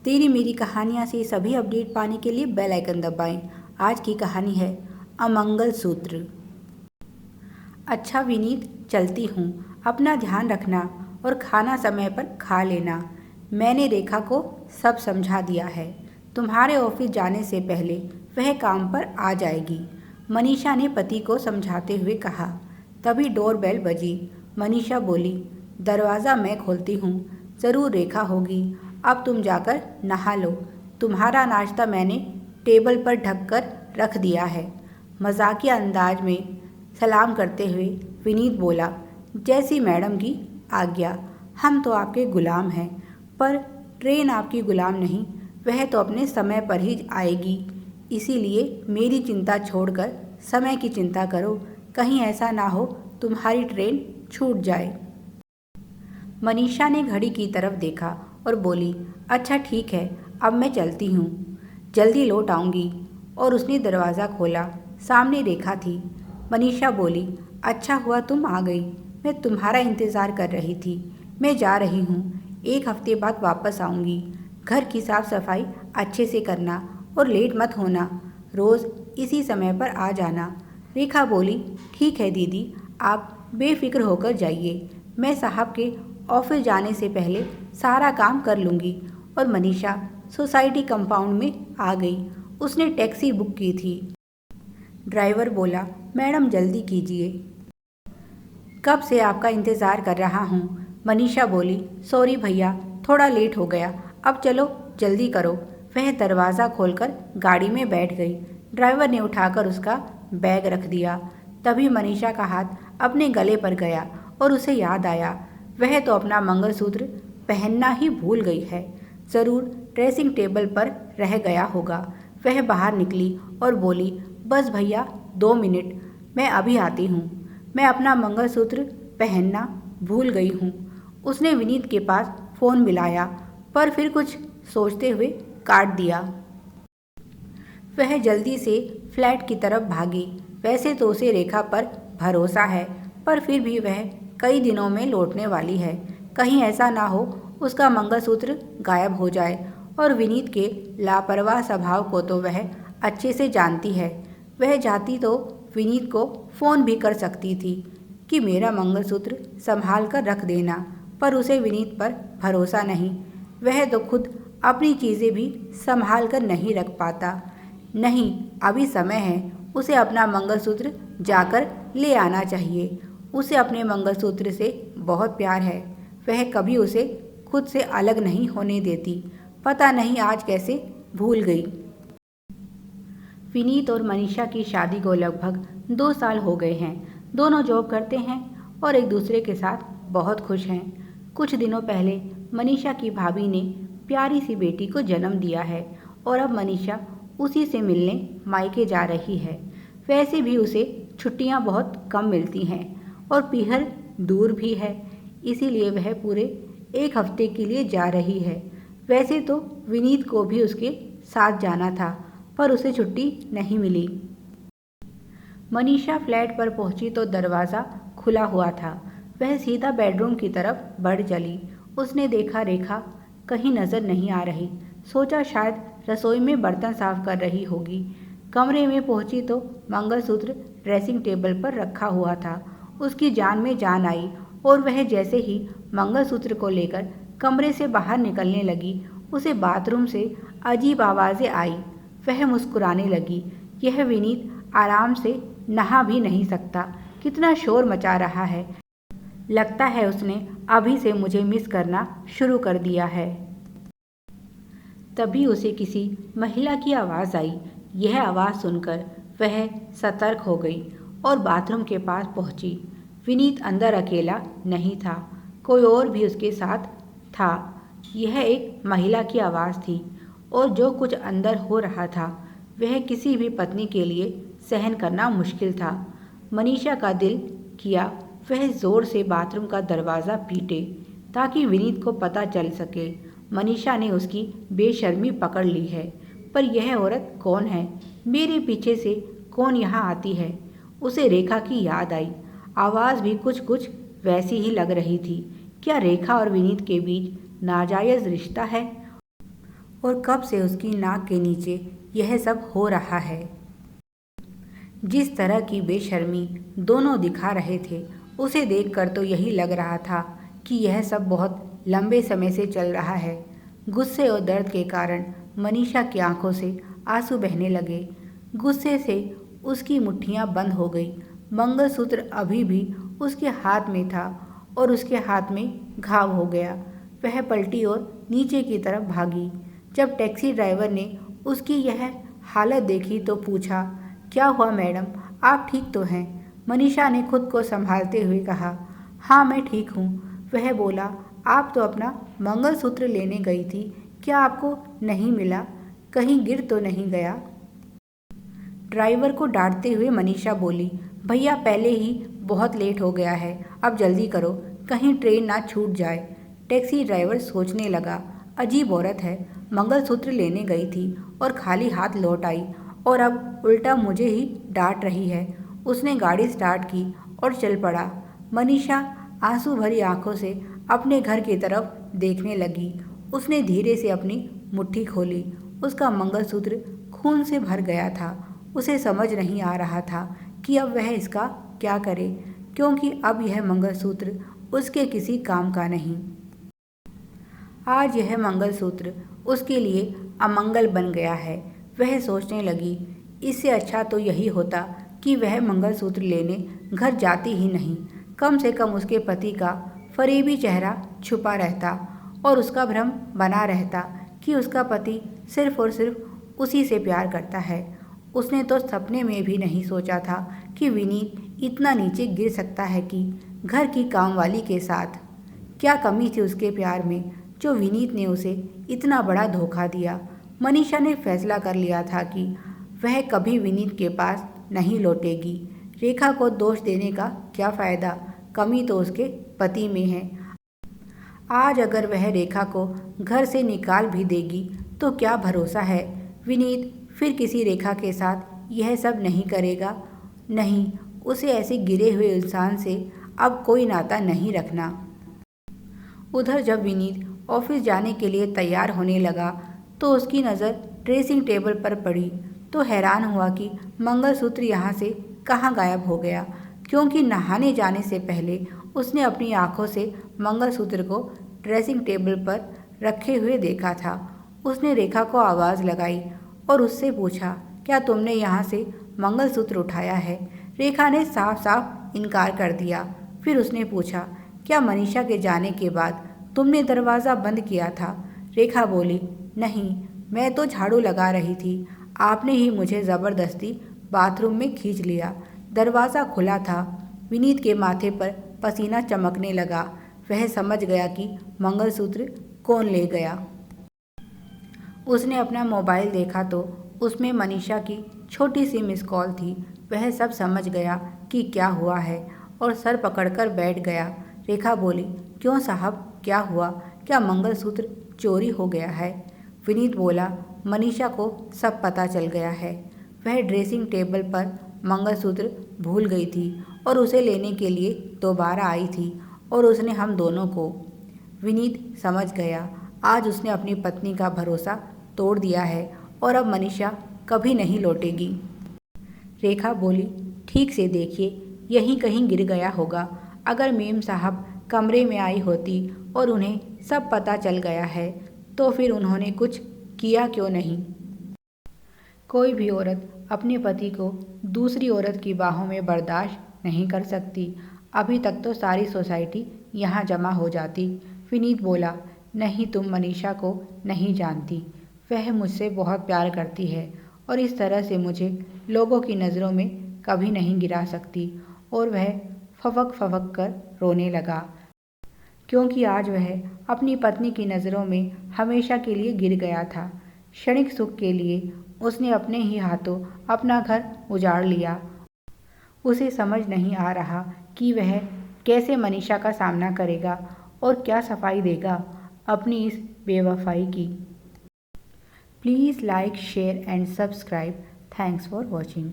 तेरी मेरी कहानियाँ से सभी अपडेट पाने के लिए बेल आइकन दबाएं। आज की कहानी है अमंगल सूत्र। अच्छा विनीत, चलती हूँ। अपना ध्यान रखना और खाना समय पर खा लेना। मैंने रेखा को सब समझा दिया है। तुम्हारे ऑफिस जाने से पहले वह काम पर आ जाएगी, मनीषा ने पति को समझाते हुए कहा। तभी डोरबेल बजी। मनीषा बोली, दरवाज़ा मैं खोलती हूँ। ज़रूर रेखा होगी। अब तुम जाकर नहा लो। तुम्हारा नाश्ता मैंने टेबल पर ढक कर रख दिया है। मजाकिया अंदाज में सलाम करते हुए विनीत बोला, जैसी मैडम की आज्ञा। हम तो आपके गुलाम हैं, पर ट्रेन आपकी गुलाम नहीं। वह तो अपने समय पर ही आएगी। इसीलिए मेरी चिंता छोड़कर समय की चिंता करो। कहीं ऐसा ना हो तुम्हारी ट्रेन छूट जाए। मनीषा ने घड़ी की तरफ देखा और बोली, अच्छा ठीक है, अब मैं चलती हूँ, जल्दी लौट आऊँगी। और उसने दरवाज़ा खोला। सामने रेखा थी। मनीषा बोली, अच्छा हुआ तुम आ गई। मैं तुम्हारा इंतज़ार कर रही थी। मैं जा रही हूँ, 1 हफ्ते बाद वापस आऊँगी। घर की साफ सफाई अच्छे से करना और लेट मत होना। रोज़ इसी समय पर आ जाना। रेखा बोली, ठीक है दीदी, आप बेफिक्र होकर जाइए। मैं साहब के ऑफिस जाने से पहले सारा काम कर लूँगी। और मनीषा सोसाइटी कंपाउंड में आ गई। उसने टैक्सी बुक की थी। ड्राइवर बोला, मैडम जल्दी कीजिए, कब से आपका इंतज़ार कर रहा हूँ। मनीषा बोली, सॉरी भैया, थोड़ा लेट हो गया। अब चलो जल्दी करो। वह दरवाज़ा खोलकर गाड़ी में बैठ गई। ड्राइवर ने उठाकर उसका बैग रख दिया। तभी मनीषा का हाथ अपने गले पर गया और उसे याद आया, वह तो अपना मंगलसूत्र पहनना ही भूल गई है। ज़रूर ड्रेसिंग टेबल पर रह गया होगा। वह बाहर निकली और बोली, बस भैया 2 मिनट, मैं अभी आती हूँ। मैं अपना मंगलसूत्र पहनना भूल गई हूँ। उसने विनीत के पास फ़ोन मिलाया, पर फिर कुछ सोचते हुए काट दिया। वह जल्दी से फ्लैट की तरफ भागी। वैसे तो उसे रेखा पर भरोसा है, पर फिर भी वह कई दिनों में लौटने वाली है। कहीं ऐसा ना हो उसका मंगलसूत्र गायब हो जाए। और विनीत के लापरवाह स्वभाव को तो वह अच्छे से जानती है। वह चाहती तो विनीत को फ़ोन भी कर सकती थी कि मेरा मंगलसूत्र संभाल कर रख देना, पर उसे विनीत पर भरोसा नहीं। वह तो खुद अपनी चीज़ें भी संभाल कर नहीं रख पाता। नहीं, अभी समय है। उसे अपना मंगलसूत्र जाकर ले आना चाहिए। उसे अपने मंगलसूत्र से बहुत प्यार है। वह कभी उसे खुद से अलग नहीं होने देती। पता नहीं आज कैसे भूल गई। विनीत और मनीषा की शादी को लगभग 2 साल हो गए हैं। दोनों जॉब करते हैं और एक दूसरे के साथ बहुत खुश हैं। कुछ दिनों पहले मनीषा की भाभी ने प्यारी सी बेटी को जन्म दिया है और अब मनीषा उसी से मिलने मायके जा रही है। वैसे भी उसे छुट्टियां बहुत कम मिलती हैं और पीहर दूर भी है, इसीलिए वह पूरे 1 हफ्ते के लिए जा रही है। वैसे तो विनीत को भी उसके साथ जाना था, पर उसे छुट्टी नहीं मिली। मनीषा फ्लैट पर पहुंची तो दरवाज़ा खुला हुआ था। वह सीधा बेडरूम की तरफ बढ़ चली। उसने देखा रेखा कहीं नज़र नहीं आ रही। सोचा शायद रसोई में बर्तन साफ कर रही होगी। कमरे में पहुंची तो मंगलसूत्र ड्रेसिंग टेबल पर रखा हुआ था। उसकी जान में जान आई और वह जैसे ही मंगलसूत्र को लेकर कमरे से बाहर निकलने लगी, उसे बाथरूम से अजीब आवाज़ें आई। वह मुस्कुराने लगी। यह विनीत आराम से नहा भी नहीं सकता, कितना शोर मचा रहा है। लगता है उसने अभी से मुझे मिस करना शुरू कर दिया है। तभी उसे किसी महिला की आवाज़ आई। यह आवाज़ सुनकर वह सतर्क हो गई और बाथरूम के पास पहुंची। विनीत अंदर अकेला नहीं था, कोई और भी उसके साथ था। यह एक महिला की आवाज़ थी और जो कुछ अंदर हो रहा था वह किसी भी पत्नी के लिए सहन करना मुश्किल था। मनीषा का दिल किया वह ज़ोर से बाथरूम का दरवाज़ा पीटे ताकि विनीत को पता चल सके। मनीषा ने उसकी बेशर्मी पकड़ ली है, पर यह औरत कौन है? मेरे पीछे से कौन यहाँ आती है? उसे रेखा की याद आई। आवाज़ भी कुछ कुछ वैसी ही लग रही थी। क्या रेखा और विनीत के बीच नाजायज़ रिश्ता है? और कब से उसकी नाक के नीचे यह सब हो रहा है। जिस तरह की बेशर्मी दोनों दिखा रहे थे, उसे देखकर तो यही लग रहा था कि यह सब बहुत लंबे समय से चल रहा है। गुस्से और दर्द के कारण मनीषा की आंखों से आंसू बहने लगे। गुस्से से उसकी मुट्ठियां बंद हो गई। मंगलसूत्र अभी भी उसके हाथ में था और उसके हाथ में घाव हो गया। वह पलटी और नीचे की तरफ भागी। जब टैक्सी ड्राइवर ने उसकी यह हालत देखी तो पूछा, क्या हुआ मैडम, आप ठीक तो हैं? मनीषा ने खुद को संभालते हुए कहा, हाँ मैं ठीक हूँ। वह बोला, आप तो अपना मंगलसूत्र लेने गई थी, क्या आपको नहीं मिला? कहीं गिर तो नहीं गया? ड्राइवर को डांटते हुए मनीषा बोली, भैया पहले ही बहुत लेट हो गया है, अब जल्दी करो, कहीं ट्रेन ना छूट जाए। टैक्सी ड्राइवर सोचने लगा, अजीब औरत है, मंगलसूत्र लेने गई थी और खाली हाथ लौट आई और अब उल्टा मुझे ही डांट रही है। उसने गाड़ी स्टार्ट की और चल पड़ा। मनीषा आंसू भरी आंखों से अपने घर की तरफ देखने लगी। उसने धीरे से अपनी मुट्ठी खोली। उसका मंगलसूत्र खून से भर गया था। उसे समझ नहीं आ रहा था कि अब वह इसका क्या करे, क्योंकि अब यह मंगलसूत्र उसके किसी काम का नहीं। आज यह मंगलसूत्र उसके लिए अमंगल बन गया है। वह सोचने लगी, इससे अच्छा तो यही होता कि वह मंगलसूत्र लेने घर जाती ही नहीं। कम से कम उसके पति का फरेबी चेहरा छुपा रहता और उसका भ्रम बना रहता कि उसका पति सिर्फ और सिर्फ उसी से प्यार करता है। उसने तो सपने में भी नहीं सोचा था कि विनीत इतना नीचे गिर सकता है कि घर की कामवाली के साथ। क्या कमी थी उसके प्यार में जो विनीत ने उसे इतना बड़ा धोखा दिया। मनीषा ने फैसला कर लिया था कि वह कभी विनीत के पास नहीं लौटेगी। रेखा को दोष देने का क्या फ़ायदा, कमी तो उसके पति में है। आज अगर वह रेखा को घर से निकाल भी देगी तो क्या भरोसा है विनीत फिर किसी रेखा के साथ यह सब नहीं करेगा। नहीं, उसे ऐसे गिरे हुए इंसान से अब कोई नाता नहीं रखना। उधर जब विनीत ऑफिस जाने के लिए तैयार होने लगा तो उसकी नज़र ड्रेसिंग टेबल पर पड़ी तो हैरान हुआ कि मंगलसूत्र यहाँ से कहाँ गायब हो गया, क्योंकि नहाने जाने से पहले उसने अपनी आंखों से मंगलसूत्र को ड्रेसिंग टेबल पर रखे हुए देखा था। उसने रेखा को आवाज़ लगाई और उससे पूछा, क्या तुमने यहाँ से मंगलसूत्र उठाया है? रेखा ने साफ साफ इनकार कर दिया। फिर उसने पूछा, क्या मनीषा के जाने के बाद तुमने दरवाज़ा बंद किया था? रेखा बोली, नहीं, मैं तो झाड़ू लगा रही थी, आपने ही मुझे ज़बरदस्ती बाथरूम में खींच लिया। दरवाज़ा खुला था। विनीत के माथे पर पसीना चमकने लगा। वह समझ गया कि मंगलसूत्र कौन ले गया। उसने अपना मोबाइल देखा तो उसमें मनीषा की छोटी सी मिस कॉल थी। वह सब समझ गया कि क्या हुआ है और सर पकड़कर बैठ गया। रेखा बोली, क्यों साहब, क्या हुआ? क्या मंगलसूत्र चोरी हो गया है? विनीत बोला, मनीषा को सब पता चल गया है। वह ड्रेसिंग टेबल पर मंगलसूत्र भूल गई थी और उसे लेने के लिए दोबारा आई थी और उसने हम दोनों को। विनीत समझ गया, आज उसने अपनी पत्नी का भरोसा तोड़ दिया है और अब मनीषा कभी नहीं लौटेगी। रेखा बोली, ठीक से देखिए, यहीं कहीं गिर गया होगा। अगर मेम साहब कमरे में आई होती और उन्हें सब पता चल गया है तो फिर उन्होंने कुछ किया क्यों नहीं? कोई भी औरत अपने पति को दूसरी औरत की बाहों में बर्दाश्त नहीं कर सकती। अभी तक तो सारी सोसाइटी यहाँ जमा हो जाती। विनीत बोला, नहीं, तुम मनीषा को नहीं जानती। वह मुझसे बहुत प्यार करती है और इस तरह से मुझे लोगों की नज़रों में कभी नहीं गिरा सकती। और वह फवक फवक कर रोने लगा, क्योंकि आज वह अपनी पत्नी की नज़रों में हमेशा के लिए गिर गया था। क्षणिक सुख के लिए उसने अपने ही हाथों अपना घर उजाड़ लिया। उसे समझ नहीं आ रहा कि वह कैसे मनीषा का सामना करेगा और क्या सफाई देगा अपनी इस बेवफाई की। Please like, share and subscribe. Thanks for watching.